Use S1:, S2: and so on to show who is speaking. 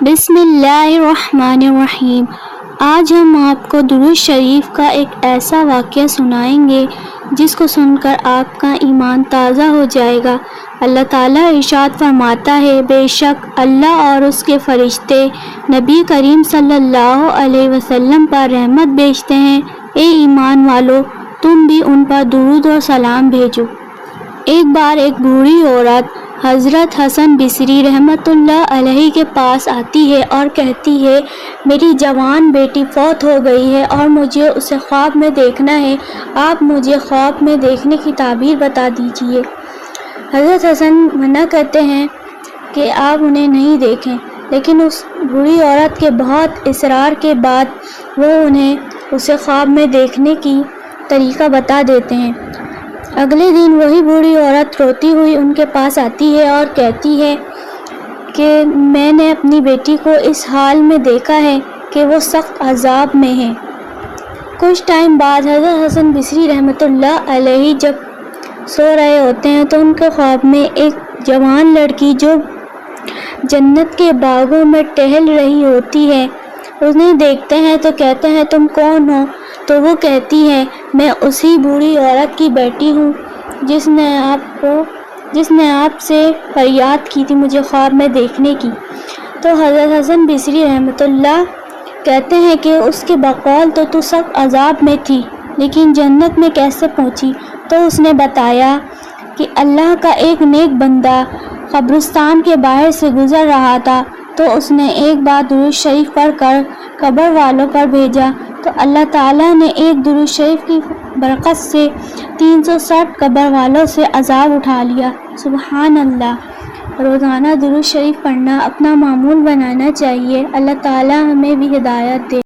S1: بسم اللہ الرحمن الرحیم۔ آج ہم آپ کو درود شریف کا ایک ایسا واقعہ سنائیں گے جس کو سن کر آپ کا ایمان تازہ ہو جائے گا۔ اللہ تعالیٰ ارشاد فرماتا ہے، بے شک اللہ اور اس کے فرشتے نبی کریم صلی اللہ علیہ وسلم پر رحمت بھیجتے ہیں۔ اے ایمان والو، تم بھی ان پر درود اور سلام بھیجو۔ ایک بار ایک بوڑھی عورت حضرت حسن بصری رحمۃ اللہ علیہ کے پاس آتی ہے اور کہتی ہے، میری جوان بیٹی فوت ہو گئی ہے اور مجھے اسے خواب میں دیکھنا ہے، آپ مجھے خواب میں دیکھنے کی تعبیر بتا دیجیے۔ حضرت حسن منع کرتے ہیں کہ آپ انہیں نہیں دیکھیں، لیکن اس بوڑھی عورت کے بہت اصرار کے بعد وہ انہیں اسے خواب میں دیکھنے کی طریقہ بتا دیتے ہیں۔ اگلے دن وہی بوڑھی عورت روتی ہوئی ان کے پاس آتی ہے اور کہتی ہے کہ میں نے اپنی بیٹی کو اس حال میں دیکھا ہے کہ وہ سخت عذاب میں ہے۔ کچھ ٹائم بعد حضرت حسن بصری رحمۃ اللہ علیہ جب سو رہے ہوتے ہیں تو ان کے خواب میں ایک جوان لڑکی جو جنت کے باغوں میں ٹہل رہی ہوتی ہے، انہیں دیکھتے ہیں تو کہتے ہیں، تم کون ہو؟ تو وہ کہتی ہے، میں اسی بوڑھی عورت کی بیٹی ہوں جس نے آپ سے فریاد کی تھی مجھے خواب میں دیکھنے کی۔ تو حضرت حسن بصری رحمۃ اللہ کہتے ہیں کہ اس کے بقول تو سخت عذاب میں تھی، لیکن جنت میں کیسے پہنچی؟ تو اس نے بتایا کہ اللہ کا ایک نیک بندہ قبرستان کے باہر سے گزر رہا تھا، تو اس نے ایک بار درود شریف پڑھ کر قبر والوں پر بھیجا، تو اللہ تعالیٰ نے ایک درود شریف کی برکت سے 360 قبر والوں سے عذاب اٹھا لیا۔ سبحان اللہ۔ روزانہ درود شریف پڑھنا اپنا معمول بنانا چاہیے۔ اللہ تعالیٰ ہمیں بھی ہدایت دے۔